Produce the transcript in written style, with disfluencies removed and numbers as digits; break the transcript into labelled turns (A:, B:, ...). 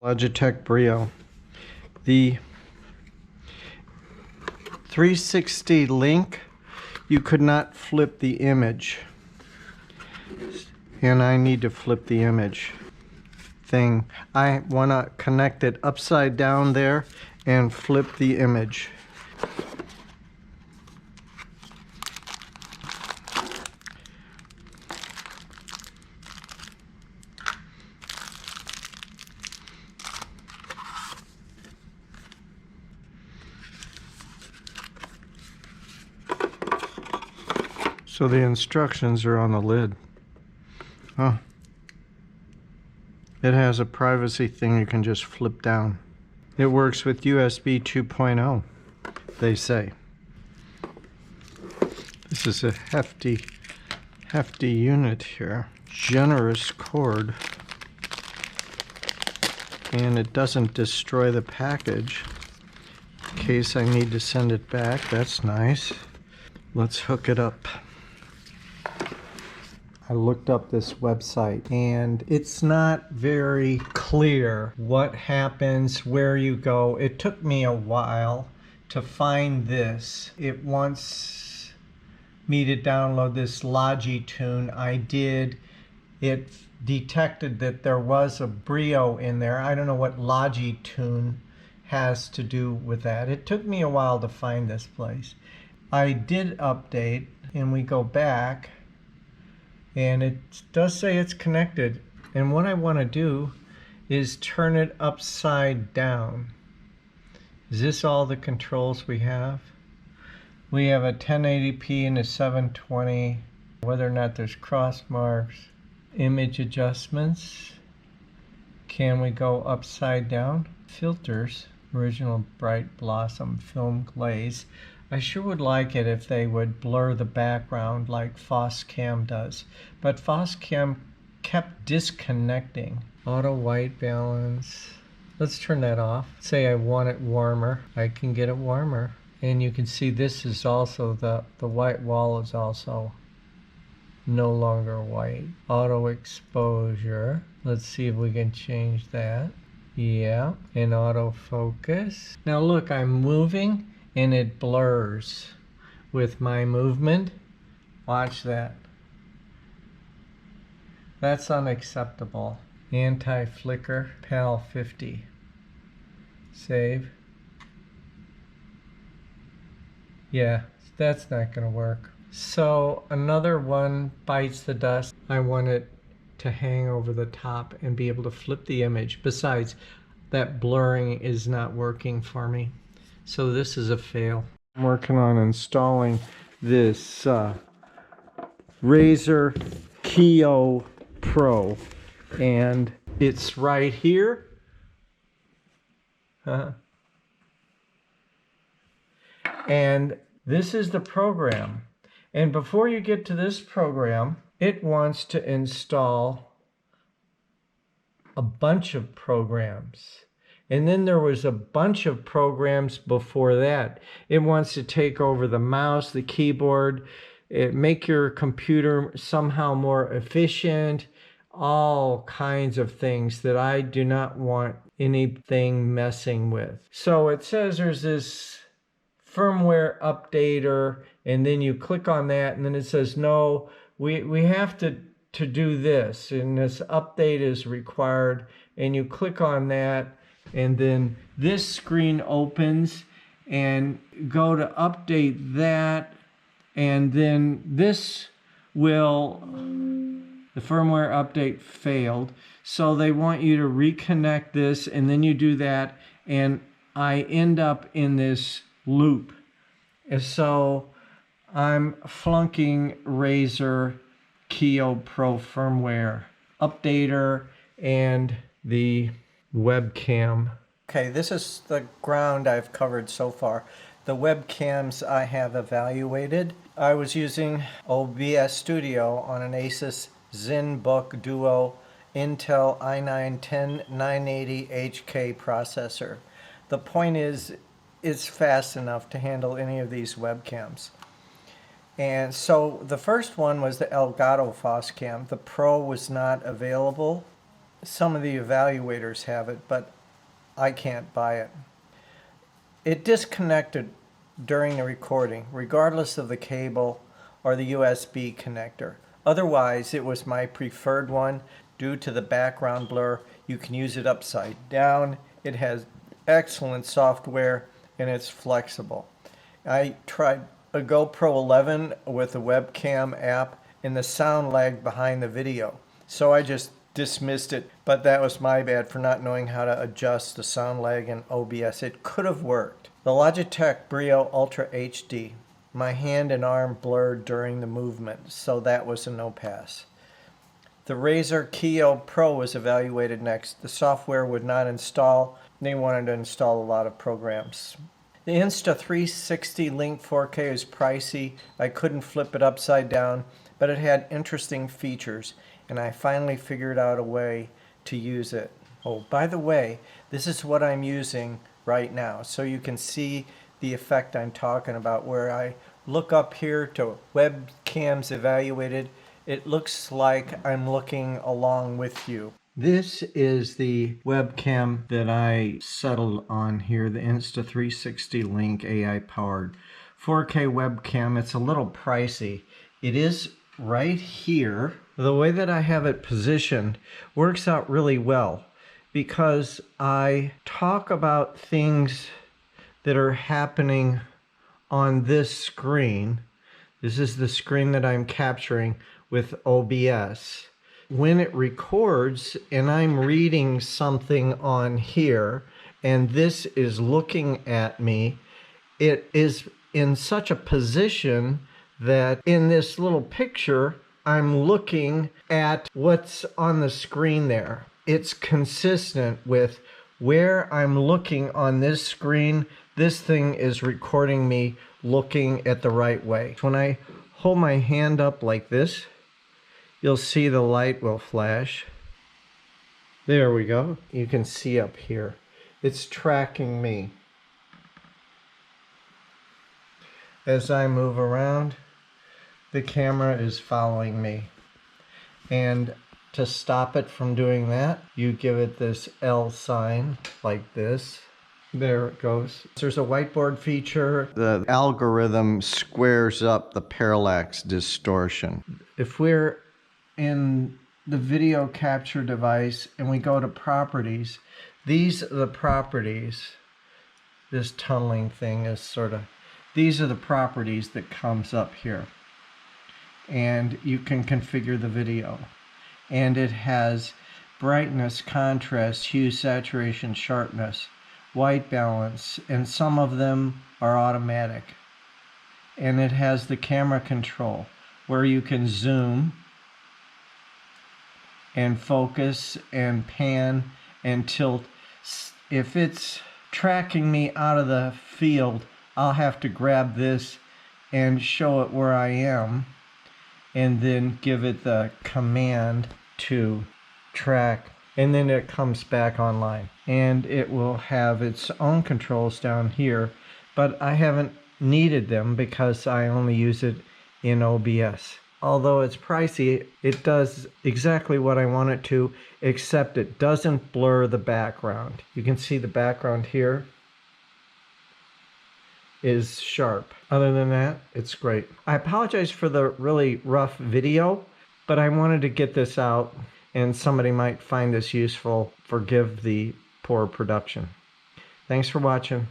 A: Logitech Brio. The 360 link, you could not flip the image. And I need to flip the image thing. I want to connect it upside down there and flip the image. So the instructions are on the lid. Oh. It has a privacy thing you can just flip down. It works with USB 2.0, they say. This is a hefty unit here. Generous cord. And it doesn't destroy the package in case I need to send it back. That's nice. Let's hook it up. I looked up this website and it's not very clear what happens, where you go. It took me a while to find this. It wants me to download this Logitune. I did. It detected that there was a Brio in there. I don't know what Logitune has to do with that. It took me a while to find this place. I did update and we go back. And it does say it's connected. And what I want to do is turn it upside down. Is this all the controls we have? We have a 1080p and a 720. Whether or not there's cross marks. Image adjustments. Can we go upside down? Filters. Original bright blossom film glaze. I sure would like it if they would blur the background like Foscam does. But Foscam kept disconnecting. Auto white balance. Let's turn that off. Say I want it warmer. I can get it warmer. And you can see this is also, the white wall is also no longer white. Auto exposure. Let's see if we can change that. Yeah. And auto focus. Now look, I'm moving. And it blurs with my movement. Watch that. That's unacceptable. Anti-flicker, PAL 50. Save. Yeah, that's not going to work. So another one bites the dust. I want it to hang over the top and be able to flip the image. Besides, that blurring is not working for me. So this is a fail. I'm working on installing this Razer Kiyo Pro, and it's right here. And this is the program. And before you get to this program, it wants to install a bunch of programs. And then there was a bunch of programs before that. It wants to take over the mouse, the keyboard, make your computer somehow more efficient, all kinds of things that I do not want anything messing with. So it says there's this firmware updater, and then you click on that, and then it says, no, we have to do this, and this update is required, and you click on that. And then this screen opens and go to update that, and then this will, the firmware update failed. So they want you to reconnect this, and then you do that, and I end up in this loop. And so I'm flunking Razer Kiyo Pro firmware updater and the webcam. Okay, this is the ground I've covered so far. The webcams I have evaluated. I was using OBS Studio on an ASUS Zenbook Duo Intel i9-10980HK processor. The point is, it's fast enough to handle any of these webcams. And so the first one was the Elgato Foscam. The Pro was not available Some of the evaluators have it, but I can't buy it. It disconnected during the recording, regardless of the cable or the USB connector. Otherwise, it was my preferred one due to the background blur. You can use it upside down. It has excellent software and it's flexible. I tried a GoPro 11 with a webcam app and the sound lagged behind the video. So I just dismissed it, but that was my bad for not knowing how to adjust the sound lag in OBS. It could have worked. The Logitech Brio Ultra HD. My hand and arm blurred during the movement, so that was a no pass. The Razer Kiyo Pro was evaluated next. The software would not install. They wanted to install a lot of programs. The Insta360 Link 4K is pricey. I couldn't flip it upside down, but it had interesting features, and I finally figured out a way to use it. Oh, by the way, this is what I'm using right now, so you can see the effect I'm talking about, where I look up here to webcams evaluated. It looks like I'm looking along with you. This is the webcam that I settled on here, the Insta360 Link AI powered 4K webcam. It's a little pricey. It is right here. The way that I have it positioned works out really well because I talk about things that are happening on this screen. This is the screen that I'm capturing with OBS. When it records and I'm reading something on here and this is looking at me, it is in such a position that in this little picture, I'm looking at what's on the screen there. It's consistent with where I'm looking on this screen. This thing is recording me looking at the right way. When I hold my hand up like this, you'll see the light will flash. There we go. You can see up here. It's tracking me. As I move around, the camera is following me. And to stop it from doing that, you give it this L sign like this. There it goes. There's a whiteboard feature. The algorithm squares up the parallax distortion. If we're in the video capture device and we go to properties, these are the properties. This tunneling thing is these are the properties that comes up here. And you can configure the video. And it has brightness, contrast, hue, saturation, sharpness, white balance, and some of them are automatic. And it has the camera control where you can zoom and focus and pan and tilt. If it's tracking me out of the field, I'll have to grab this and show it where I am and then give it the command to track, and then it comes back online and it will have its own controls down here, but I haven't needed them because I only use it in OBS. Although it's pricey, it does exactly what I want it to, except it doesn't blur the background. You can see the background here is sharp. Other than that, it's great. I apologize for the really rough video, but I wanted to get this out and somebody might find this useful. Forgive the poor production. Thanks for watching.